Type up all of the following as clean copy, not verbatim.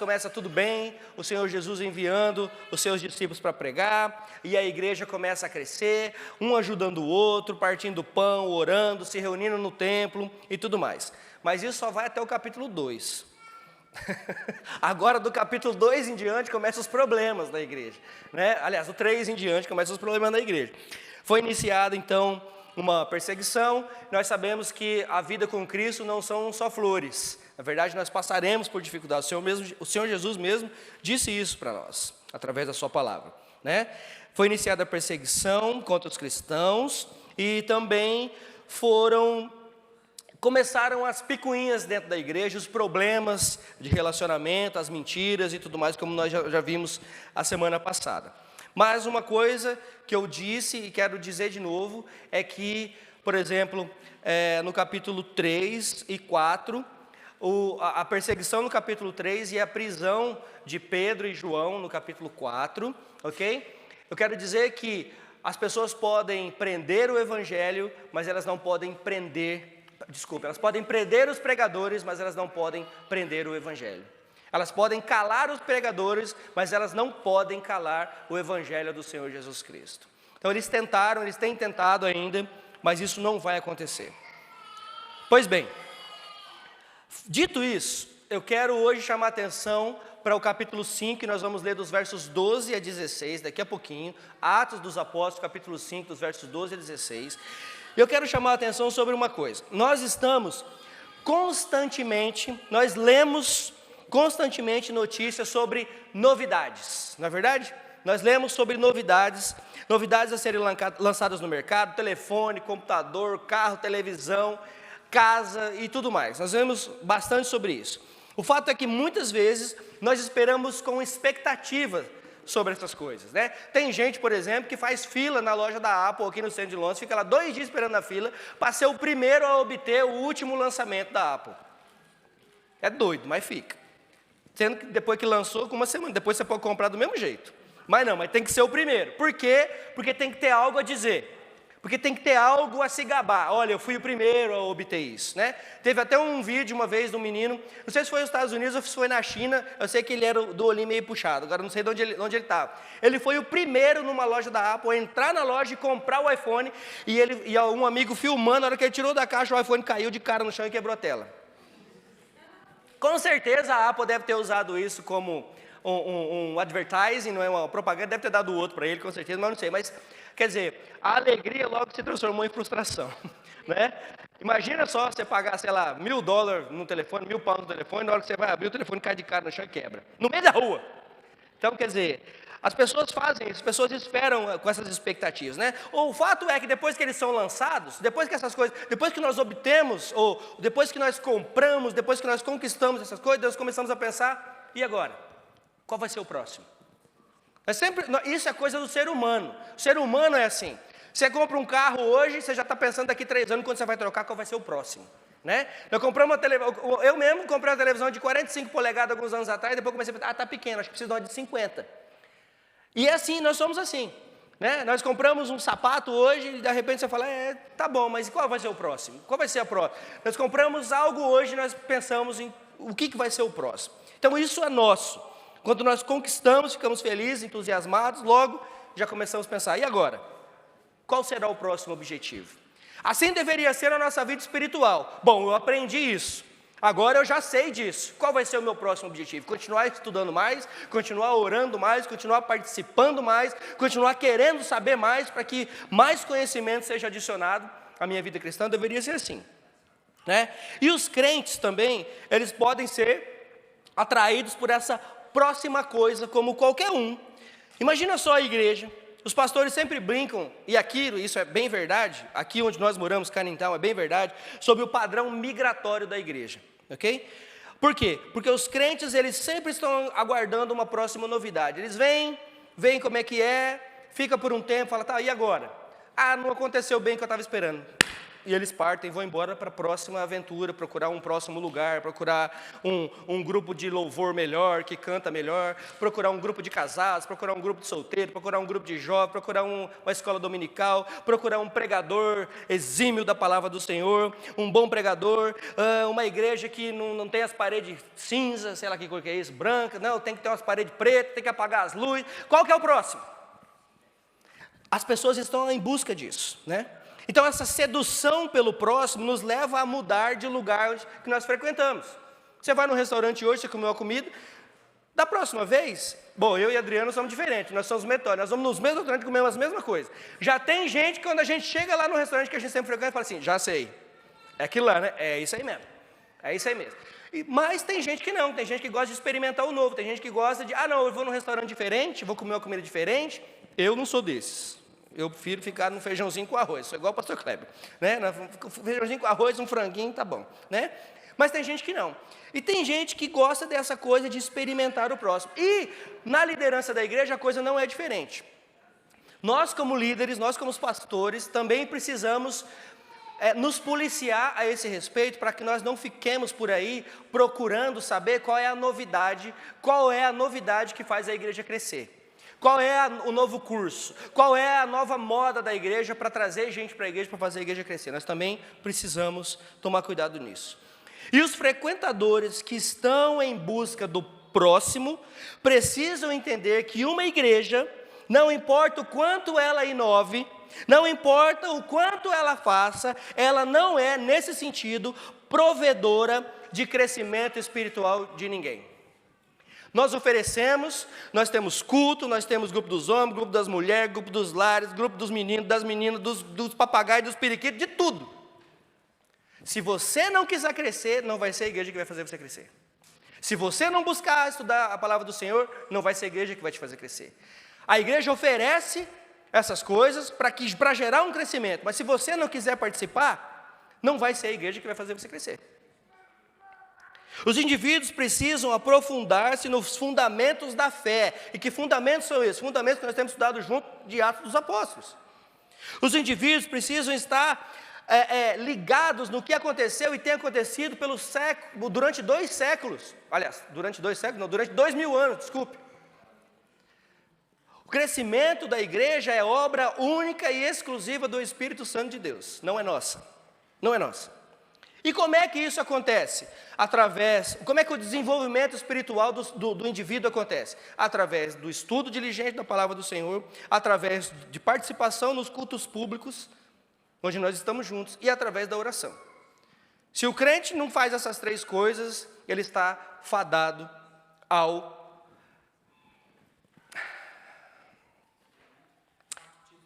começa tudo bem, o Senhor Jesus enviando os seus discípulos para pregar, e a igreja começa a crescer, um ajudando o outro, partindo pão, orando, se reunindo no templo e tudo mais. Mas isso só vai até o capítulo 2. Agora do capítulo 2 em diante começam os problemas da igreja, né? Aliás, do 3 em diante começam os problemas da igreja. Foi iniciada então uma perseguição. Nós sabemos que a vida com Cristo não são só flores. Na verdade, nós passaremos por dificuldades. O Senhor Jesus mesmo disse isso para nós, através da sua palavra, né? Foi iniciada a perseguição contra os cristãos e também começaram as picuinhas dentro da igreja, os problemas de relacionamento, as mentiras e tudo mais, como nós já vimos a semana passada. Mas uma coisa que eu disse e quero dizer de novo é que, por exemplo, no capítulo 3 e 4, a perseguição no capítulo 3 e a prisão de Pedro e João no capítulo 4, ok? Eu quero dizer que as pessoas podem prender o evangelho, mas elas não podem elas podem prender os pregadores, mas elas não podem prender o evangelho. Elas podem calar os pregadores, mas elas não podem calar o evangelho do Senhor Jesus Cristo. Então eles têm tentado ainda, mas isso não vai acontecer. Pois bem, dito isso, eu quero hoje chamar a atenção para o capítulo 5, que nós vamos ler dos versos 12 a 16, daqui a pouquinho, Atos dos Apóstolos, capítulo 5, dos versos 12 a 16. Eu quero chamar a atenção sobre uma coisa. Nós lemos constantemente notícias sobre novidades, não é verdade? Nós lemos sobre novidades a serem lançadas no mercado, telefone, computador, carro, televisão, casa e tudo mais. Nós vemos bastante sobre isso. O fato é que muitas vezes nós esperamos com expectativa sobre essas coisas, né? Tem gente, por exemplo, que faz fila na loja da Apple aqui no centro de Londres, fica lá 2 dias esperando na fila para ser o primeiro a obter o último lançamento da Apple. É doido, mas fica. Sendo que depois que lançou, com uma semana, depois você pode comprar do mesmo jeito. Mas tem que ser o primeiro. Por quê? Porque tem que ter algo a dizer. Porque tem que ter algo a se gabar. Olha, eu fui o primeiro a obter isso, né? Teve até um vídeo uma vez de um menino, não sei se foi nos Estados Unidos ou se foi na China, eu sei que ele era do olhinho meio puxado, agora não sei de onde ele estava. Ele foi o primeiro numa loja da Apple a entrar na loja e comprar o iPhone, e um amigo filmando, na hora que ele tirou da caixa, o iPhone caiu de cara no chão e quebrou a tela. Com certeza a Apple deve ter usado isso como um advertising, não é uma propaganda, deve ter dado o outro para ele, com certeza, mas não sei. Mas, quer dizer, a alegria logo se transformou em frustração, né? Imagina só você pagar, sei lá, $1.000 no telefone, £1.000 no telefone, na hora que você vai abrir, o telefone cai de cara no chão e quebra, no meio da rua. Então, quer dizer, as pessoas fazem isso, as pessoas esperam com essas expectativas, né? O fato é que depois que eles são lançados, depois que nós obtemos, ou depois que nós compramos, depois que nós conquistamos essas coisas, nós começamos a pensar, e agora? Qual vai ser o próximo? Isso é coisa do ser humano. O ser humano é assim. Você compra um carro hoje, você já está pensando daqui 3 anos, quando você vai trocar, qual vai ser o próximo, né? Eu mesmo comprei uma televisão de 45 polegadas alguns anos atrás, depois comecei a pensar, está pequeno, acho que precisa de uma de 50. E assim, nós somos assim, né? Nós compramos um sapato hoje e de repente você fala, tá bom, mas qual vai ser o próximo? Qual vai ser a próxima? Nós compramos algo hoje e nós pensamos em o que vai ser o próximo. Então isso é nosso. Quando nós conquistamos, ficamos felizes, entusiasmados, logo já começamos a pensar, e agora? Qual será o próximo objetivo? Assim deveria ser a nossa vida espiritual. Bom, eu aprendi isso, agora eu já sei disso. Qual vai ser o meu próximo objetivo? Continuar estudando mais, continuar orando mais, continuar participando mais, continuar querendo saber mais, para que mais conhecimento seja adicionado à minha vida cristã. Deveria ser assim, né? E os crentes também, eles podem ser atraídos por essa próxima coisa, como qualquer um. Imagina só a igreja, os pastores sempre brincam, e isso é bem verdade, aqui onde nós moramos, Cannintown, é bem verdade, sobre o padrão migratório da igreja, ok? Por quê? Porque os crentes, eles sempre estão aguardando uma próxima novidade. Eles vêm como é que é, fica por um tempo, fala, tá, e agora? Não aconteceu bem o que eu estava esperando. E eles partem e vão embora para a próxima aventura, procurar um próximo lugar, procurar um grupo de louvor melhor, que canta melhor, procurar um grupo de casados, procurar um grupo de solteiros, procurar um grupo de jovens, procurar uma escola dominical, procurar um pregador exímio da palavra do Senhor, um bom pregador, uma igreja que não tem as paredes cinza, sei lá que cor que é isso, branca, não, tem que ter umas paredes pretas, tem que apagar as luzes. Qual que é o próximo? As pessoas estão em busca disso, né? Então, essa sedução pelo próximo nos leva a mudar de lugar que nós frequentamos. Você vai no restaurante hoje, você comeu uma comida, da próxima vez, bom, eu e Adriano somos diferentes, nós somos metódicos, nós vamos nos mesmos restaurantes e comemos as mesmas coisas. Já tem gente que quando a gente chega lá no restaurante que a gente sempre frequenta, fala assim, já sei, é aquilo lá, né? É isso aí mesmo, é isso aí mesmo. Mas tem gente que não, tem gente que gosta de experimentar o novo, tem gente que gosta de, não, eu vou num restaurante diferente, vou comer uma comida diferente, eu não sou desses. Eu prefiro ficar no feijãozinho com arroz, sou igual o pastor Kleber, né? Feijãozinho com arroz, um franguinho, tá bom, né? Mas tem gente que não. E tem gente que gosta dessa coisa de experimentar o próximo. E na liderança da igreja a coisa não é diferente. Nós como líderes, nós como pastores, também precisamos nos policiar a esse respeito, para que nós não fiquemos por aí procurando saber qual é a novidade que faz a igreja crescer. Qual é o novo curso? Qual é a nova moda da igreja para trazer gente para a igreja, para fazer a igreja crescer? Nós também precisamos tomar cuidado nisso. E os frequentadores que estão em busca do próximo, precisam entender que uma igreja, não importa o quanto ela inove, não importa o quanto ela faça, ela não é, nesse sentido, provedora de crescimento espiritual de ninguém. Nós oferecemos, nós temos culto, nós temos grupo dos homens, grupo das mulheres, grupo dos lares, grupo dos meninos, das meninas, dos papagaios, dos periquitos, de tudo. Se você não quiser crescer, não vai ser a igreja que vai fazer você crescer. Se você não buscar estudar a palavra do Senhor, não vai ser a igreja que vai te fazer crescer. A igreja oferece essas coisas para gerar um crescimento, mas se você não quiser participar, não vai ser a igreja que vai fazer você crescer. Os indivíduos precisam aprofundar-se nos fundamentos da fé. E que fundamentos são esses? Fundamentos que nós temos estudado junto de Atos dos Apóstolos. Os indivíduos precisam estar ligados no que aconteceu e tem acontecido durante 2 séculos. Aliás, durante 2 séculos, não, durante 2000 anos, desculpe. O crescimento da igreja é obra única e exclusiva do Espírito Santo de Deus. Não é nossa. Não é nossa. E como é que isso acontece? Como é que o desenvolvimento espiritual do indivíduo acontece? Através do estudo diligente da palavra do Senhor, através de participação nos cultos públicos, onde nós estamos juntos, e através da oração. Se o crente não faz essas 3 coisas, ele está fadado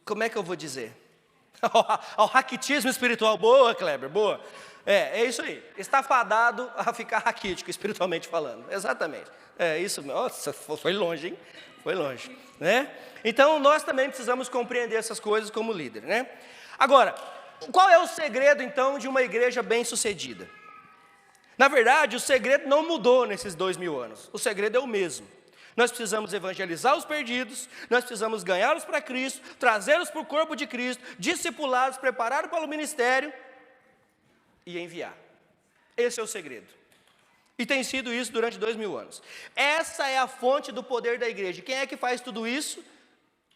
como é que eu vou dizer? Ao raquitismo espiritual. Boa, Kleber, boa. É isso aí. Está fadado a ficar raquítico, espiritualmente falando. Exatamente. É isso. Nossa, foi longe, hein? Foi longe, né? Então, nós também precisamos compreender essas coisas como líder, né? Agora, qual é o segredo, então, de uma igreja bem-sucedida? Na verdade, o segredo não mudou nesses 2000 anos. O segredo é o mesmo. Nós precisamos evangelizar os perdidos, nós precisamos ganhá-los para Cristo, trazê-los para o corpo de Cristo, discipulá-los, prepará-los para o ministério e enviar. Esse é o segredo. E tem sido isso durante 2000 anos. Essa é a fonte do poder da igreja. Quem é que faz tudo isso?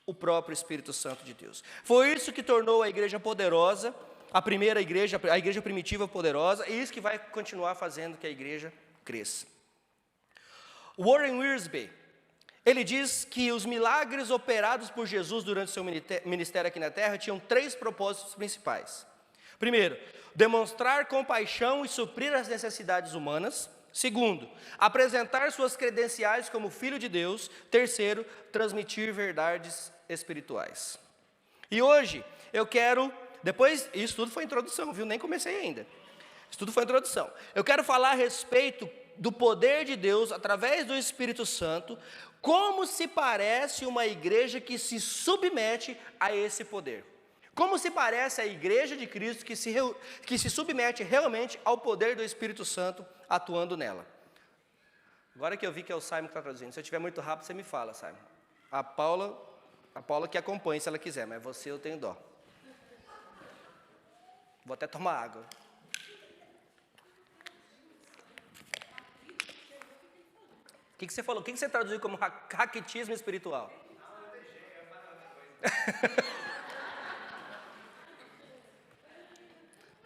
O próprio Espírito Santo de Deus. Foi isso que tornou a igreja poderosa, a primeira igreja, a igreja primitiva poderosa, e isso que vai continuar fazendo que a igreja cresça. Warren Wiersbe, ele diz que os milagres operados por Jesus durante seu ministério aqui na terra tinham 3 propósitos principais. Primeiro, demonstrar compaixão e suprir as necessidades humanas. Segundo, apresentar suas credenciais como filho de Deus. Terceiro, transmitir verdades espirituais. E hoje, eu quero, isso tudo foi introdução, viu? Nem comecei ainda. Isso tudo foi introdução. Eu quero falar a respeito do poder de Deus, através do Espírito Santo, como se parece uma igreja que se submete a esse poder. Como se parece a igreja de Cristo que se submete realmente ao poder do Espírito Santo atuando nela. Agora que eu vi que é o Simon que está traduzindo, se eu estiver muito rápido, você me fala, Simon. A Paula que acompanha, se ela quiser, mas você eu tenho dó. Vou até tomar água. O que você falou? O que você traduziu como raquitismo espiritual?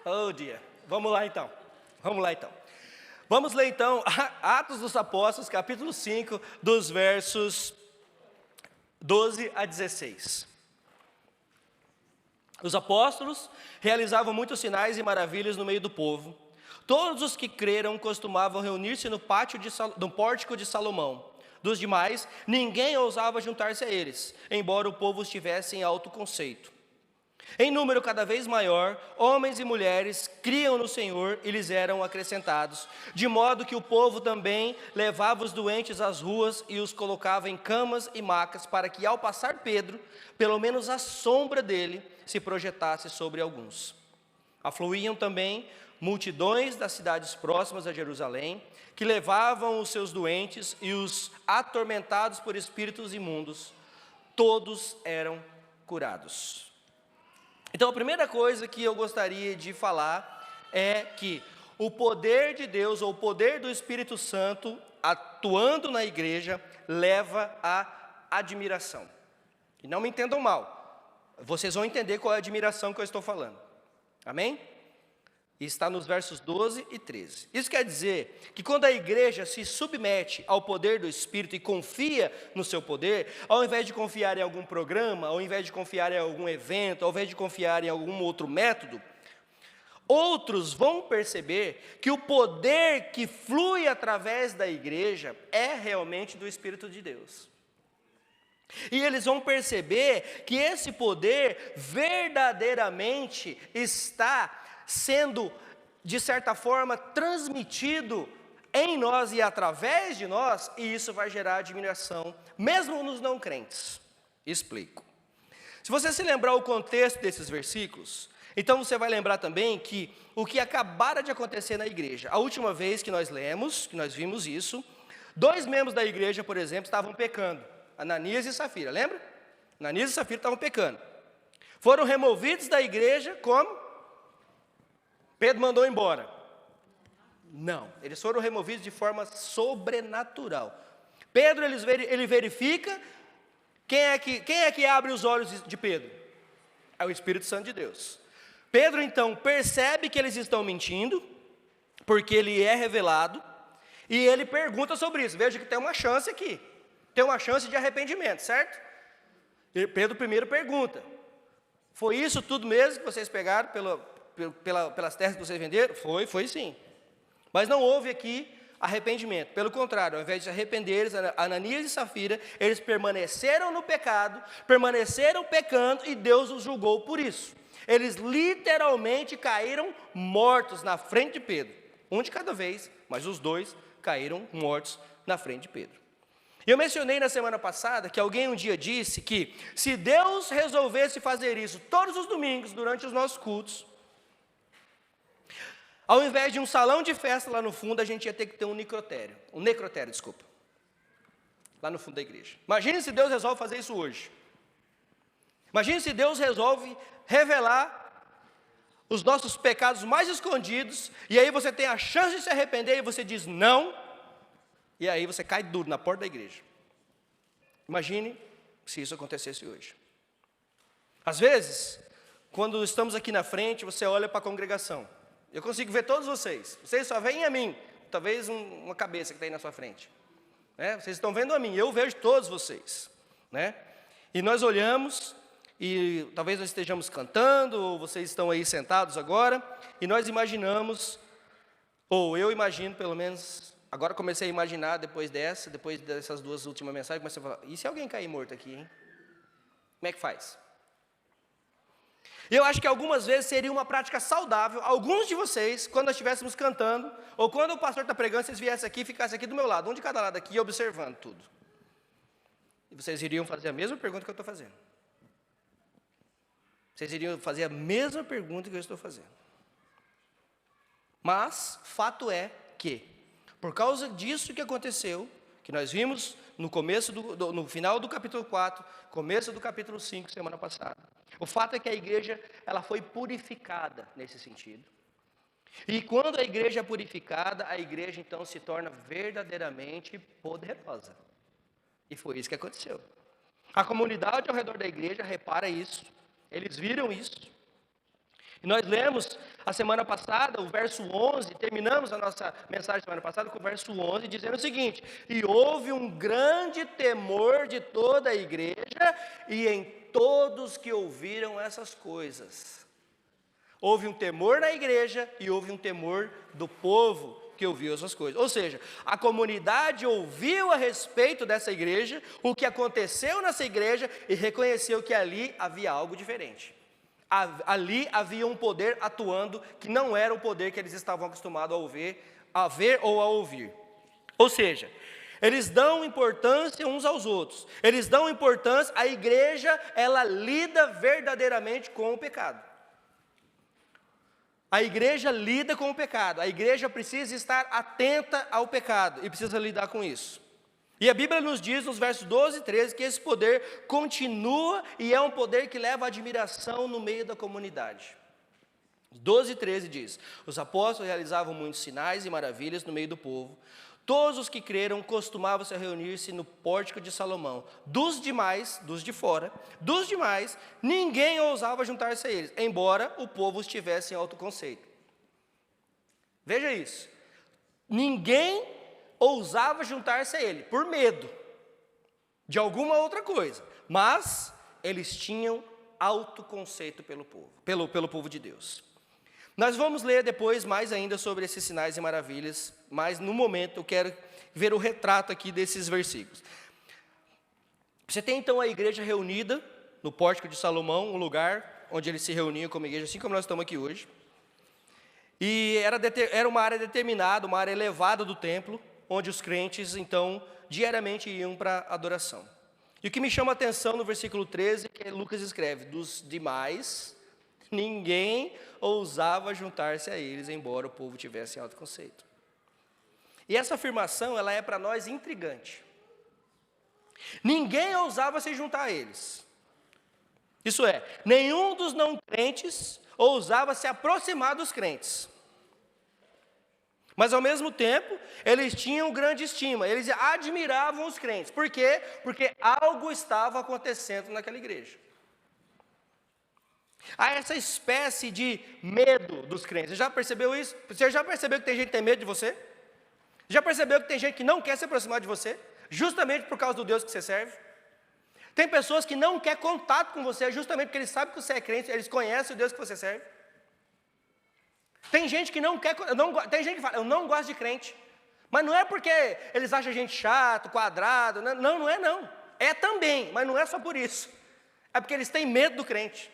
Oh, dia. Vamos lá então. Vamos ler então Atos dos Apóstolos, capítulo 5, dos versos 12 a 16. Os apóstolos realizavam muitos sinais e maravilhas no meio do povo. Todos os que creram costumavam reunir-se no pórtico de Salomão. Dos demais, ninguém ousava juntar-se a eles, embora o povo estivesse em alto conceito. Em número cada vez maior, homens e mulheres criam no Senhor e lhes eram acrescentados, de modo que o povo também levava os doentes às ruas e os colocava em camas e macas, para que ao passar Pedro, pelo menos a sombra dele se projetasse sobre alguns. Afluíam também multidões das cidades próximas a Jerusalém, que levavam os seus doentes e os atormentados por espíritos imundos. Todos eram curados. Então, a primeira coisa que eu gostaria de falar é que o poder de Deus, ou o poder do Espírito Santo, atuando na igreja, leva à admiração. E não me entendam mal, vocês vão entender qual é a admiração que eu estou falando. Amém? E está nos versos 12 e 13. Isso quer dizer que quando a igreja se submete ao poder do Espírito e confia no seu poder, ao invés de confiar em algum programa, ao invés de confiar em algum evento, ao invés de confiar em algum outro método, outros vão perceber que o poder que flui através da igreja é realmente do Espírito de Deus. E eles vão perceber que esse poder verdadeiramente está sendo, de certa forma, transmitido em nós e através de nós, e isso vai gerar admiração, mesmo nos não crentes. Explico. Se você se lembrar o contexto desses versículos, então você vai lembrar também que o que acabara de acontecer na igreja, a última vez que nós lemos, que nós vimos isso, 2 membros da igreja, por exemplo, estavam pecando, Ananias e Safira, lembra? Ananias e Safira estavam pecando. Foram removidos da igreja como? Pedro mandou embora. Não, eles foram removidos de forma sobrenatural. Pedro, ele verifica, quem é que abre os olhos de Pedro? É o Espírito Santo de Deus. Pedro, então, percebe que eles estão mentindo, porque ele é revelado, e ele pergunta sobre isso. Veja que tem uma chance aqui, tem uma chance de arrependimento, certo? E Pedro primeiro pergunta, foi isso tudo mesmo que vocês pegaram pelas terras que vocês venderam? Foi sim. Mas não houve aqui arrependimento. Pelo contrário, ao invés de se arrependerem, Ananias e Safira, eles permaneceram no pecado, permaneceram pecando e Deus os julgou por isso. Eles literalmente caíram mortos na frente de Pedro. Um de cada vez, mas os 2 caíram mortos na frente de Pedro. Eu mencionei na semana passada que alguém um dia disse que se Deus resolvesse fazer isso todos os domingos durante os nossos cultos, ao invés de um salão de festa lá no fundo, a gente ia ter que ter um necrotério, lá no fundo da igreja. Imagine se Deus resolve fazer isso hoje. Imagine se Deus resolve revelar os nossos pecados mais escondidos, e aí você tem a chance de se arrepender, e você diz não, e aí você cai duro na porta da igreja. Imagine se isso acontecesse hoje. Às vezes, quando estamos aqui na frente, você olha para a congregação. Eu consigo ver todos vocês só veem a mim, talvez uma cabeça que está aí na sua frente. Né? Vocês estão vendo a mim, eu vejo todos vocês. Né? E nós olhamos, e talvez nós estejamos cantando, ou vocês estão aí sentados agora, e nós imaginamos, ou eu imagino pelo menos, agora comecei a imaginar depois dessas 2 últimas mensagens, comecei a falar, e se alguém cair morto aqui, hein? Como é que faz? Eu acho que algumas vezes seria uma prática saudável, alguns de vocês, quando nós estivéssemos cantando, ou quando o pastor está pregando, vocês viessem aqui e ficassem aqui do meu lado, um de cada lado aqui, observando tudo. E vocês iriam fazer a mesma pergunta que eu estou fazendo. Vocês iriam fazer a mesma pergunta que eu estou fazendo. Mas, fato é que, por causa disso que aconteceu, que nós vimos no final do capítulo 4, começo do capítulo 5, semana passada, O fato é que a igreja, ela foi purificada nesse sentido. E quando a igreja é purificada, a igreja então se torna verdadeiramente poderosa. E foi isso que aconteceu. A comunidade ao redor da igreja repara isso, eles viram isso. E nós lemos a semana passada, o verso 11, terminamos a nossa mensagem semana passada com o verso 11, dizendo o seguinte: e houve um grande temor de toda a igreja e em todos que ouviram essas coisas. Houve um temor na igreja e houve um temor do povo que ouviu essas coisas. Ou seja, a comunidade ouviu a respeito dessa igreja, o que aconteceu nessa igreja e reconheceu que ali havia algo diferente. Ali havia um poder atuando que não era o poder que eles estavam acostumados a ver ou a ouvir. Ou seja, eles dão importância uns aos outros. Eles dão importância, a igreja, ela lida verdadeiramente com o pecado. A igreja lida com o pecado, a igreja precisa estar atenta ao pecado e precisa lidar com isso. E a Bíblia nos diz nos versos 12 e 13 que esse poder continua e é um poder que leva admiração no meio da comunidade. 12 e 13 diz: os apóstolos realizavam muitos sinais e maravilhas no meio do povo. Todos os que creram costumavam se reunir-se no pórtico de Salomão. Dos demais, dos de fora, dos demais, ninguém ousava juntar-se a eles, embora o povo estivesse em autoconceito. Veja isso. Ninguém ousava juntar-se a ele, por medo de alguma outra coisa. Mas eles tinham autoconceito pelo povo, pelo povo de Deus. Nós vamos ler depois mais ainda sobre esses sinais e maravilhas, mas no momento eu quero ver o retrato aqui desses versículos. Você tem então a igreja reunida no pórtico de Salomão, um lugar onde eles se reuniam como igreja, assim como nós estamos aqui hoje. E era uma área determinada, uma área elevada do templo, onde os crentes então diariamente iam para adoração. E o que me chama a atenção no versículo 13, que Lucas escreve: dos demais, ninguém ousava juntar-se a eles, embora o povo tivesse autoconceito. E essa afirmação, ela é para nós intrigante. Ninguém ousava se juntar a eles. Isso é, nenhum dos não crentes ousava se aproximar dos crentes. Mas ao mesmo tempo, eles tinham grande estima, eles admiravam os crentes. Por quê? Porque algo estava acontecendo naquela igreja. Há essa espécie de medo dos crentes. Você já percebeu isso? Você já percebeu que tem gente que tem medo de você? Já percebeu que tem gente que não quer se aproximar de você? Justamente por causa do Deus que você serve? Tem pessoas que não querem contato com você justamente porque eles sabem que você é crente, eles conhecem o Deus que você serve. Tem gente que não quer, tem gente que fala: eu não gosto de crente. Mas não é porque eles acham a gente chato, quadrado, não é não. É também, mas não é só por isso. É porque eles têm medo do crente.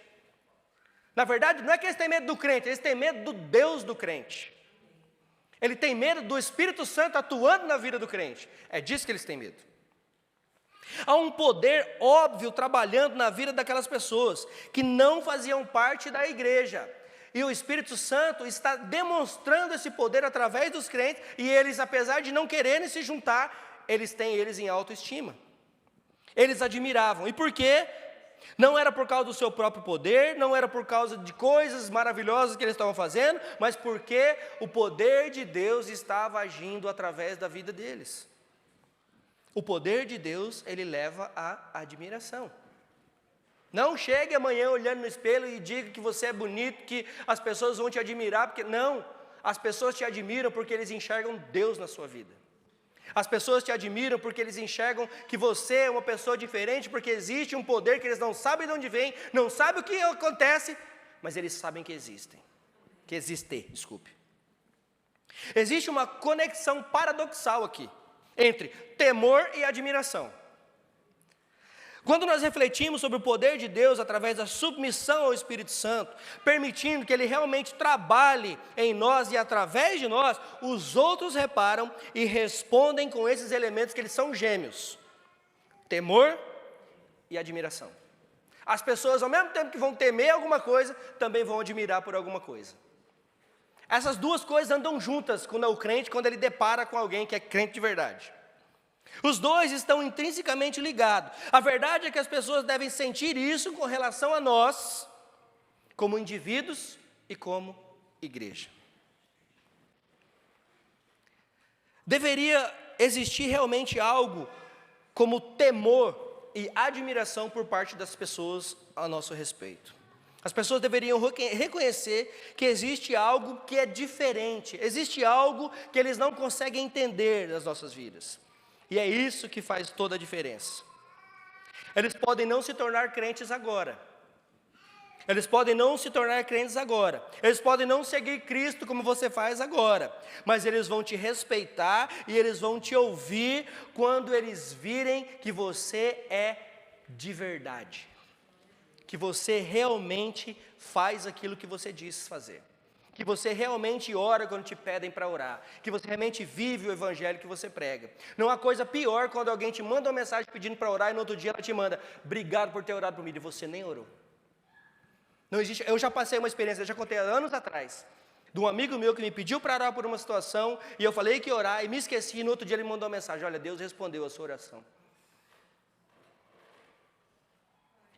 Na verdade, não é que eles têm medo do crente, eles têm medo do Deus do crente. Ele tem medo do Espírito Santo atuando na vida do crente. É disso que eles têm medo. Há um poder óbvio trabalhando na vida daquelas pessoas que não faziam parte da igreja. E o Espírito Santo está demonstrando esse poder através dos crentes, e eles, apesar de não quererem se juntar, eles têm eles em autoestima. Eles admiravam. E por quê? Não era por causa do seu próprio poder, não era por causa de coisas maravilhosas que eles estavam fazendo, mas porque o poder de Deus estava agindo através da vida deles. O poder de Deus, ele leva à admiração. Não chegue amanhã olhando no espelho e diga que você é bonito, que as pessoas vão te admirar, porque não, as pessoas te admiram porque eles enxergam Deus na sua vida. As pessoas te admiram porque eles enxergam que você é uma pessoa diferente, porque existe um poder que eles não sabem de onde vem, não sabem o que acontece, mas eles sabem que existem. Existe uma conexão paradoxal aqui, entre temor e admiração. Quando nós refletimos sobre o poder de Deus através da submissão ao Espírito Santo, permitindo que Ele realmente trabalhe em nós e através de nós, os outros reparam e respondem com esses elementos que eles são gêmeos: temor e admiração. As pessoas, ao mesmo tempo que vão temer alguma coisa, também vão admirar por alguma coisa. Essas duas coisas andam juntas quando é o crente, quando ele depara com alguém que é crente de verdade. Os dois estão intrinsecamente ligados. A verdade é que as pessoas devem sentir isso com relação a nós, como indivíduos e como igreja. Deveria existir realmente algo como temor e admiração por parte das pessoas a nosso respeito. As pessoas deveriam reconhecer que existe algo que é diferente, existe algo que eles não conseguem entender das nossas vidas. E é isso que faz toda a diferença. Eles podem não se tornar crentes agora. Eles podem não se tornar crentes agora. Eles podem não seguir Cristo como você faz agora. Mas eles vão te respeitar e eles vão te ouvir quando eles virem que você é de verdade. Que você realmente faz aquilo que você diz fazer. Que você realmente ora quando te pedem para orar. Que você realmente vive o evangelho que você prega. Não há coisa pior quando alguém te manda uma mensagem pedindo para orar e no outro dia ela te manda: obrigado por ter orado por mim, e você nem orou. Não existe. Eu já passei uma experiência, eu já contei há anos atrás, de um amigo meu que me pediu para orar por uma situação, e eu falei que ia orar, e me esqueci, e no outro dia ele me mandou uma mensagem: olha, Deus respondeu a sua oração.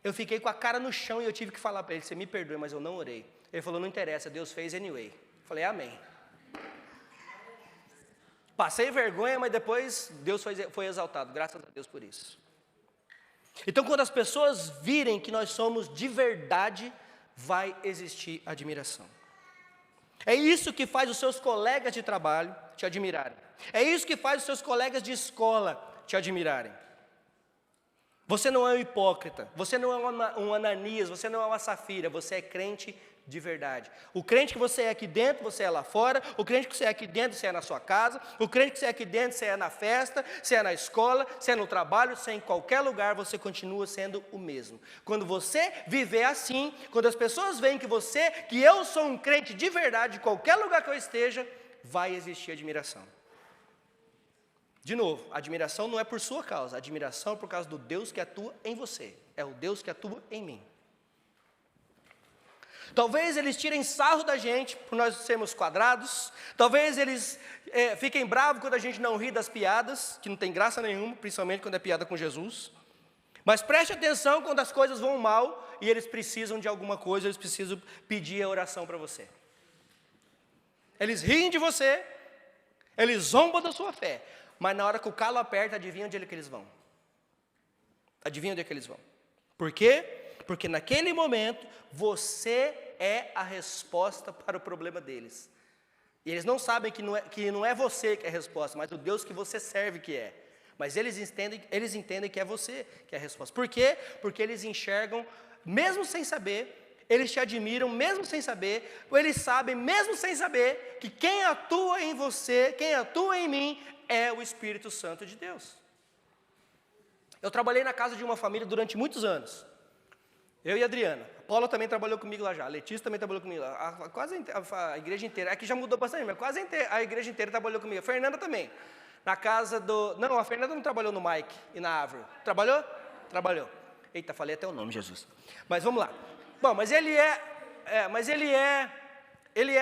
Eu fiquei com a cara no chão e eu tive que falar para ele: você me perdoe, mas eu não orei. Ele falou: não interessa, Deus fez anyway. Eu falei: amém. Passei vergonha, mas depois Deus foi exaltado, graças a Deus por isso. Então, quando as pessoas virem que nós somos de verdade, vai existir admiração. É isso que faz os seus colegas de trabalho te admirarem. É isso que faz os seus colegas de escola te admirarem. Você não é um hipócrita, você não é um Ananias, você não é uma Safira, você é crente de verdade. O crente que você é aqui dentro, você é lá fora. O crente que você é aqui dentro, você é na sua casa. O crente que você é aqui dentro, você é na festa, você é na escola, você é no trabalho, você é em qualquer lugar, você continua sendo o mesmo. Quando você viver assim, quando as pessoas veem que eu sou um crente de verdade, em qualquer lugar que eu esteja, vai existir admiração. De novo, a admiração não é por sua causa, a admiração é por causa do Deus que atua em você. É o Deus que atua em mim. Talvez eles tirem sarro da gente por nós sermos quadrados. Talvez eles fiquem bravos quando a gente não ri das piadas, que não tem graça nenhuma, principalmente quando é piada com Jesus. Mas preste atenção quando as coisas vão mal e eles precisam de alguma coisa, eles precisam pedir a oração para você. Eles riem de você, eles zombam da sua fé, mas na hora que o calo aperta, adivinha onde é que eles vão? Adivinha onde é que eles vão? Por quê? Porque naquele momento, você é a resposta para o problema deles. E eles não sabem que não é você que é a resposta, mas o Deus que você serve que é. Mas eles entendem que é você que é a resposta. Por quê? Porque eles enxergam, mesmo sem saber, eles te admiram mesmo sem saber, ou eles sabem mesmo sem saber, que quem atua em você, quem atua em mim, é o Espírito Santo de Deus. Eu trabalhei na casa de uma família durante muitos anos. Eu e a Adriana. A Paula também trabalhou comigo lá já. A Letícia também trabalhou comigo lá. Quase a igreja inteira. Aqui já mudou bastante, mas quase a igreja inteira trabalhou comigo. A Fernanda também. Na casa do... Não, a Fernanda não trabalhou no Mike e na Árvore. Trabalhou? Trabalhou. Eita, falei até o nome, Jesus. Mas vamos lá. Bom, mas ele é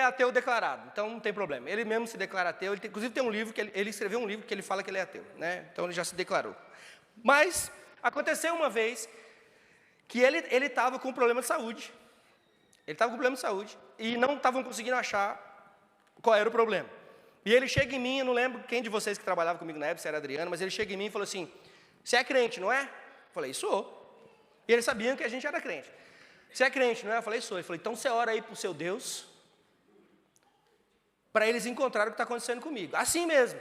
ateu declarado, então não tem problema. Ele mesmo se declara ateu. Inclusive tem um livro, ele escreveu um livro que ele fala que ele é ateu, né? Então ele já se declarou. Mas aconteceu uma vez que ele estava com um problema de saúde. Ele estava com um problema de saúde e não estavam conseguindo achar qual era o problema. E ele chega em mim, eu não lembro quem de vocês que trabalhava comigo na época, se era Adriano, mas ele chega em mim e falou assim: você é crente, não é? Eu falei: sou. E eles sabiam que a gente era crente. Você é crente, não é? Eu falei: sou. Ele falou: então você ora aí para o seu Deus, para eles encontrarem o que está acontecendo comigo. Assim mesmo.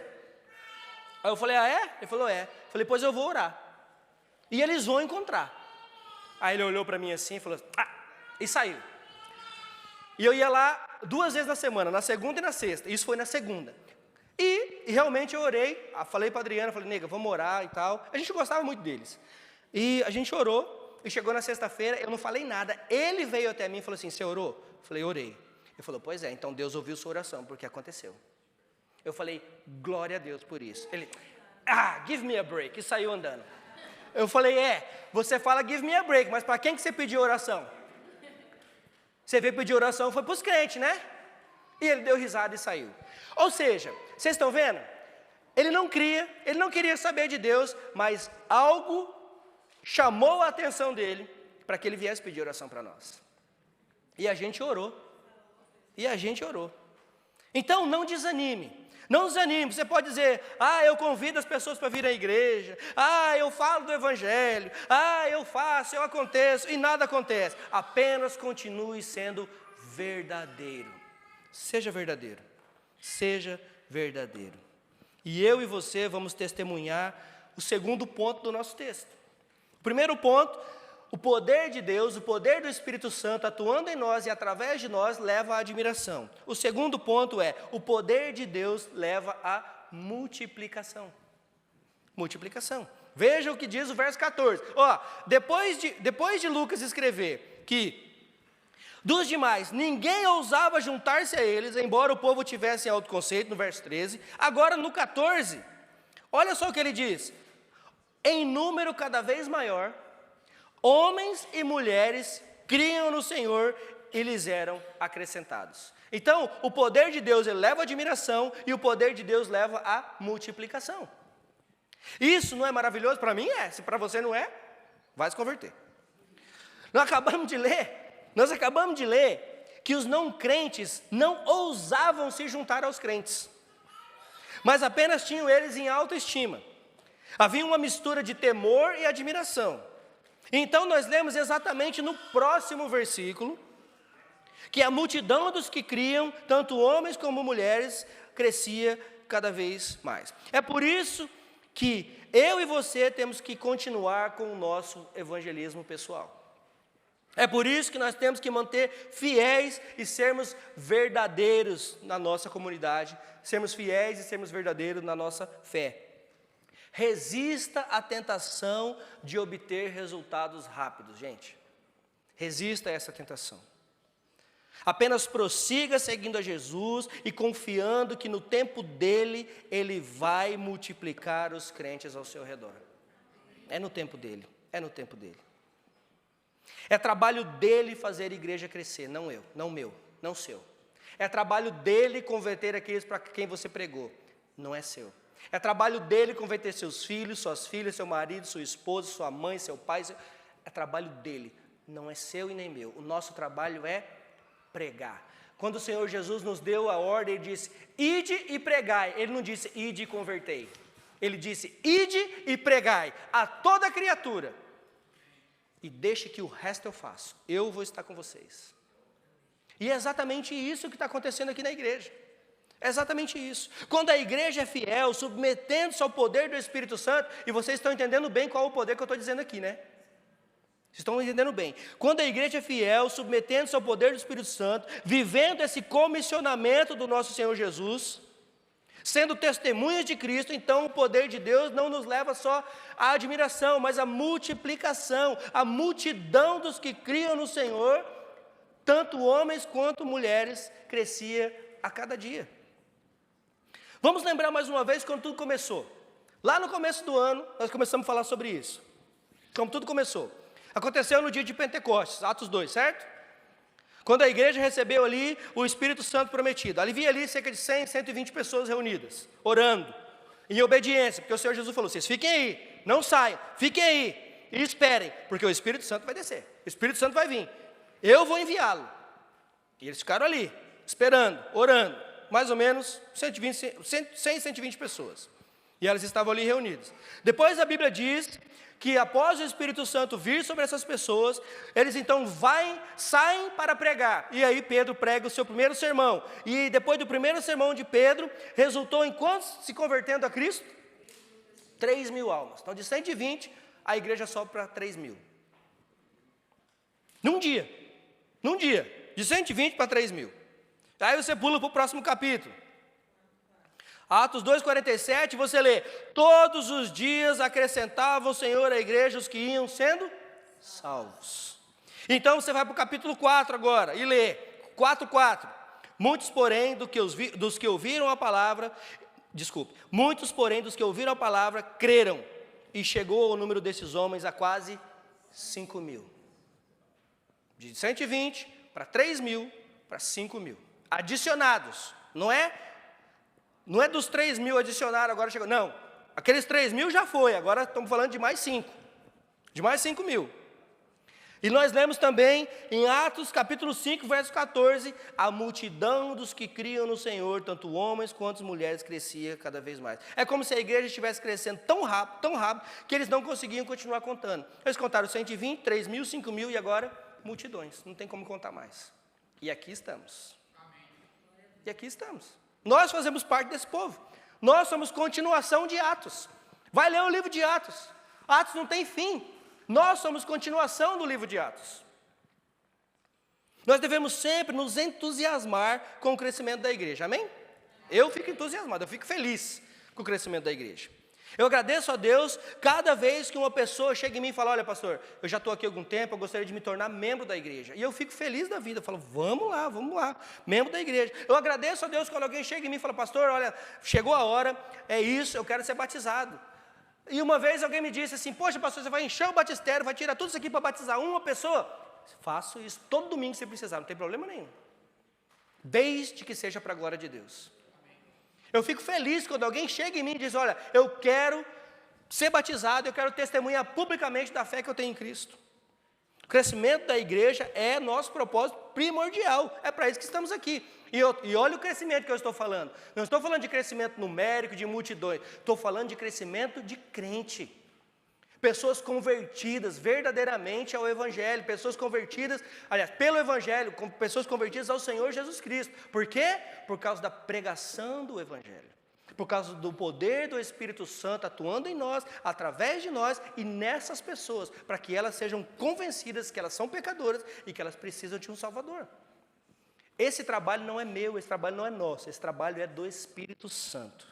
Aí eu falei: ah, é? Ele falou: é. Eu falei: pois eu vou orar. E eles vão encontrar. Aí ele olhou para mim assim e falou: ah, e saiu. E eu ia lá 2 vezes na semana, na segunda e na sexta. Isso foi na segunda. E realmente eu orei, falei para a Adriana, falei: nega, vamos orar e tal. A gente gostava muito deles. E a gente orou, e chegou na sexta-feira, eu não falei nada. Ele veio até mim e falou assim: você orou? Eu falei: orei. Ele falou: pois é, então Deus ouviu sua oração, porque aconteceu. Eu falei: glória a Deus por isso. Ele: give me a break, e saiu andando. Eu falei: você fala give me a break, mas para quem que você pediu oração? Você veio pedir oração, foi para os crentes, né? E ele deu risada e saiu. Ou seja, vocês estão vendo? Ele não cria, ele não queria saber de Deus, mas algo chamou a atenção dele para que ele viesse pedir oração para nós. E a gente orou. Então não desanime. Não desanime. Você pode dizer: eu convido as pessoas para vir à igreja. Eu falo do evangelho. Eu faço, eu aconteço. E nada acontece. Apenas continue sendo verdadeiro. Seja verdadeiro. Seja verdadeiro. E eu e você vamos testemunhar o segundo ponto do nosso texto. O primeiro ponto: o poder de Deus, o poder do Espírito Santo atuando em nós e através de nós leva à admiração. O segundo ponto é: o poder de Deus leva à multiplicação. Multiplicação. Veja o que diz o verso 14. Depois de Lucas escrever que dos demais ninguém ousava juntar-se a eles, embora o povo tivesse autoconceito, no verso 13. Agora no 14, olha só o que ele diz: em número cada vez maior, homens e mulheres criam no Senhor e lhes eram acrescentados. Então, o poder de Deus ele leva à admiração e o poder de Deus leva à multiplicação. Isso não é maravilhoso? Para mim é. Se para você não é, vai se converter. Nós acabamos de ler que os não crentes não ousavam se juntar aos crentes, mas apenas tinham eles em autoestima. Havia uma mistura de temor e admiração. Então nós lemos exatamente no próximo versículo que a multidão dos que criam, tanto homens como mulheres, crescia cada vez mais. É por isso que eu e você temos que continuar com o nosso evangelismo pessoal. É por isso que nós temos que manter fiéis e sermos verdadeiros na nossa comunidade, sermos fiéis e sermos verdadeiros na nossa fé. Resista à tentação de obter resultados rápidos, gente. Resista a essa tentação. Apenas prossiga seguindo a Jesus e confiando que no tempo dele, ele vai multiplicar os crentes ao seu redor. É no tempo dele, É trabalho dele fazer a igreja crescer, não eu, não meu, não seu. É trabalho dele converter aqueles para quem você pregou, não é seu. É trabalho dele converter seus filhos, suas filhas, seu marido, sua esposa, sua mãe, seu pai. É trabalho dele, não é seu e nem meu. O nosso trabalho é pregar. Quando o Senhor Jesus nos deu a ordem, ele disse: ide e pregai. Ele não disse: ide e convertei. Ele disse: ide e pregai a toda criatura. E deixe que o resto eu faço. Eu vou estar com vocês. E é exatamente isso que está acontecendo aqui na igreja. É exatamente isso. Quando a igreja é fiel, submetendo-se ao poder do Espírito Santo, e vocês estão entendendo bem qual é o poder que eu estou dizendo aqui, né? Vocês estão entendendo bem. Quando a igreja é fiel, submetendo-se ao poder do Espírito Santo, vivendo esse comissionamento do nosso Senhor Jesus, sendo testemunhas de Cristo, então o poder de Deus não nos leva só à admiração, mas à multiplicação, à multidão dos que criam no Senhor, tanto homens quanto mulheres, crescia a cada dia. Vamos lembrar mais uma vez quando tudo começou. Lá no começo do ano, nós começamos a falar sobre isso. Como tudo começou. Aconteceu no dia de Pentecostes, Atos 2, certo? Quando a igreja recebeu ali o Espírito Santo prometido. Ali havia ali cerca de 100, 120 pessoas reunidas, orando, em obediência, porque o Senhor Jesus falou: vocês fiquem aí, não saiam, fiquem aí e esperem, porque o Espírito Santo vai descer, o Espírito Santo vai vir, eu vou enviá-lo. E eles ficaram ali, esperando, orando, mais ou menos 100, 120 pessoas. E elas estavam ali reunidas. Depois a Bíblia diz que após o Espírito Santo vir sobre essas pessoas, eles então saem para pregar. E aí Pedro prega o seu primeiro sermão. E depois do primeiro sermão de Pedro, resultou em quantos se convertendo a Cristo? 3.000 almas. Então de 120, a igreja sobe para 3.000. Num dia, de 120 para 3.000. Aí você pula para o próximo capítulo. Atos 2,47, você lê: todos os dias acrescentava o Senhor à igreja os que iam sendo salvos. Então você vai para o capítulo 4 agora e lê 4:4. Muitos, porém, dos que ouviram a palavra, muitos, porém, dos que ouviram a palavra, creram, e chegou o número desses homens a quase 5.000. De 120 para 3.000 para 5.000. Adicionados, não é Não é dos 3 mil adicionaram, agora chegou. Não, aqueles 3 mil já foi, agora estamos falando de mais 5. De mais 5 mil. E nós lemos também em Atos capítulo 5, verso 14, a multidão dos que criam no Senhor, tanto homens quanto mulheres, crescia cada vez mais. É como se a igreja estivesse crescendo tão rápido, que eles não conseguiam continuar contando. Eles contaram 120, 3 mil, 5 mil e agora multidões. Não tem como contar mais. E aqui estamos. E aqui estamos. Nós fazemos parte desse povo. Nós somos continuação de Atos. Vai ler o livro de Atos. Atos não tem fim. Nós somos continuação do livro de Atos. Nós devemos sempre nos entusiasmar com o crescimento da igreja, amém? Eu fico entusiasmado, eu fico feliz com o crescimento da igreja. Eu agradeço a Deus cada vez que uma pessoa chega em mim e fala, olha pastor, eu já estou aqui há algum tempo, eu gostaria de me tornar membro da igreja. E eu fico feliz da vida, eu falo, vamos lá, membro da igreja. Eu agradeço a Deus quando alguém chega em mim e fala, pastor, olha, chegou a hora, é isso, eu quero ser batizado. E uma vez alguém me disse assim, poxa pastor, você vai encher o batistério, vai tirar tudo isso aqui para batizar uma pessoa? Faço isso todo domingo se precisar, não tem problema nenhum. Desde que seja para a glória de Deus. Eu fico feliz quando alguém chega em mim e diz, olha, eu quero ser batizado, eu quero testemunhar publicamente da fé que eu tenho em Cristo. O crescimento da igreja é nosso propósito primordial, é para isso que estamos aqui. E olha o crescimento que eu estou falando. Não estou falando de crescimento numérico, de multidões. Estou falando de crescimento de crente. Pessoas convertidas verdadeiramente ao Evangelho. Pessoas convertidas, aliás, pelo Evangelho, pessoas convertidas ao Senhor Jesus Cristo. Por quê? Por causa da pregação do Evangelho. Por causa do poder do Espírito Santo atuando em nós, através de nós e nessas pessoas. Para que elas sejam convencidas que elas são pecadoras e que elas precisam de um Salvador. Esse trabalho não é meu, esse trabalho não é nosso, esse trabalho é do Espírito Santo.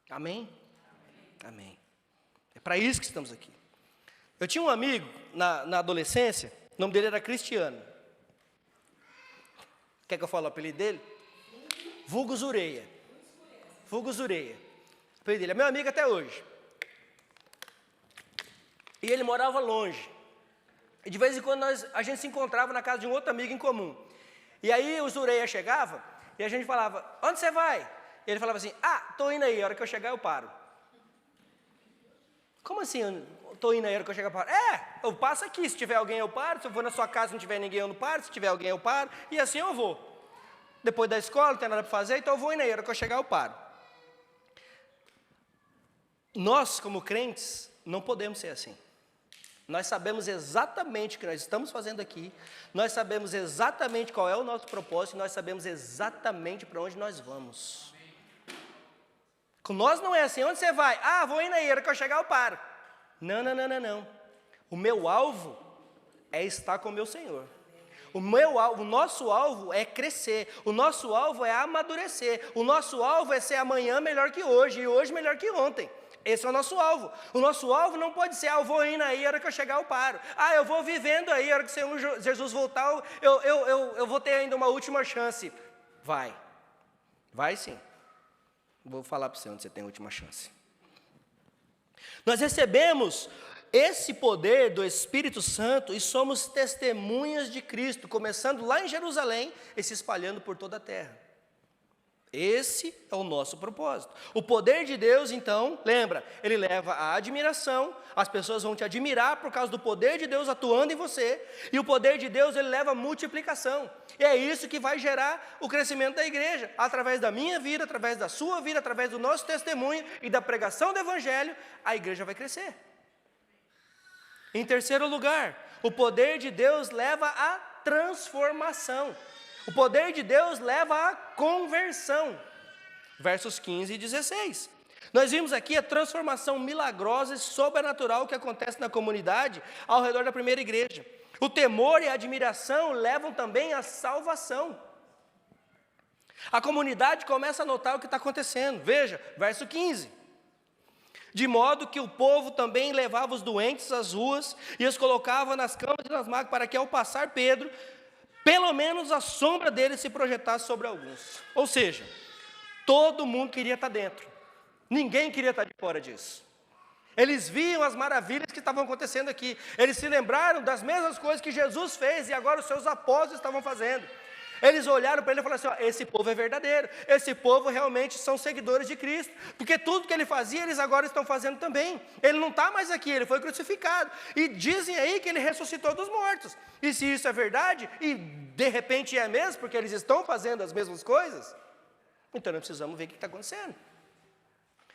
Amém? Amém. É para isso que estamos aqui. Eu tinha um amigo na adolescência, o nome dele era Cristiano. Quer que eu fale o apelido dele? Vulgo Zureia. Vulgo Zureia. O apelido dele é meu amigo até hoje. E ele morava longe. E de vez em quando a gente se encontrava na casa de um outro amigo em comum. E aí o Zureia chegava e a gente falava, onde você vai? E ele falava assim, estou indo aí, a hora que eu chegar eu paro. Como assim, estou indo aí, a hora que eu chegar eu paro? Eu passo aqui, se tiver alguém eu paro, se eu for na sua casa e não tiver ninguém eu não paro, se tiver alguém eu paro, e assim eu vou. Depois da escola, não tem nada para fazer, então eu vou indo aí, a hora que eu chegar eu paro. Nós, como crentes, não podemos ser assim. Nós sabemos exatamente o que nós estamos fazendo aqui, nós sabemos exatamente qual é o nosso propósito, e nós sabemos exatamente para onde nós vamos. Com nós não é assim, onde você vai? Vou ir na hora que eu chegar eu paro. Não. O meu alvo é estar com o meu Senhor. O nosso alvo é crescer, o nosso alvo é amadurecer, o nosso alvo é ser amanhã melhor que hoje, e hoje melhor que ontem. Esse é o nosso alvo. O nosso alvo não pode ser, eu vou indo aí, a hora que eu chegar eu paro. Eu vou vivendo aí, a hora que o Senhor Jesus voltar, eu vou ter ainda uma última chance. Vai sim. Vou falar para você onde você tem a última chance. Nós recebemos esse poder do Espírito Santo e somos testemunhas de Cristo, começando lá em Jerusalém e se espalhando por toda a terra. Esse é o nosso propósito. O poder de Deus, então, lembra, ele leva à admiração, as pessoas vão te admirar por causa do poder de Deus atuando em você, e o poder de Deus, ele leva à multiplicação. E é isso que vai gerar o crescimento da igreja, através da minha vida, através da sua vida, através do nosso testemunho e da pregação do Evangelho, a igreja vai crescer. Em terceiro lugar, o poder de Deus leva à transformação. O poder de Deus leva à conversão. Versos 15 e 16. Nós vimos aqui a transformação milagrosa e sobrenatural que acontece na comunidade ao redor da primeira igreja. O temor e a admiração levam também à salvação. A comunidade começa a notar o que está acontecendo. Veja, verso 15. De modo que o povo também levava os doentes às ruas e os colocava nas camas e nas macas para que ao passar Pedro, pelo menos a sombra dele se projetasse sobre alguns. Ou seja, todo mundo queria estar dentro. Ninguém queria estar de fora disso. Eles viam as maravilhas que estavam acontecendo aqui. Eles se lembraram das mesmas coisas que Jesus fez e agora os seus apóstolos estavam fazendo. Eles olharam para ele e falaram assim, ó, esse povo é verdadeiro, esse povo realmente são seguidores de Cristo, porque tudo que ele fazia, eles agora estão fazendo também. Ele não está mais aqui, ele foi crucificado, e dizem aí que ele ressuscitou dos mortos, e se isso é verdade, e de repente é mesmo, porque eles estão fazendo as mesmas coisas, então nós precisamos ver o que está acontecendo.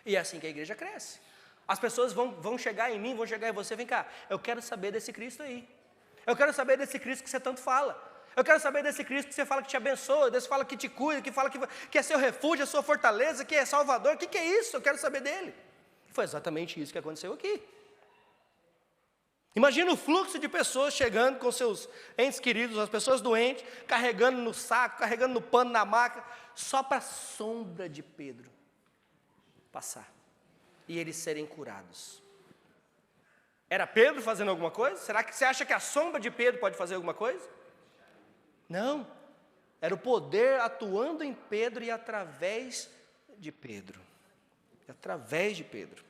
E é assim que a igreja cresce. As pessoas vão chegar em mim, vão chegar em você, vem cá, eu quero saber desse Cristo aí, eu quero saber desse Cristo que você tanto fala, eu quero saber desse Cristo que você fala que te abençoa, desse que fala que te cuida, que fala que é seu refúgio, a sua fortaleza, que é salvador, o que é isso? Eu quero saber dele. E foi exatamente isso que aconteceu aqui. Imagina o fluxo de pessoas chegando com seus entes queridos, as pessoas doentes, carregando no saco, carregando no pano, na maca, só para a sombra de Pedro passar e eles serem curados. Era Pedro fazendo alguma coisa? Será que você acha que a sombra de Pedro pode fazer alguma coisa? Não, era o poder atuando em Pedro e através de Pedro. Através de Pedro.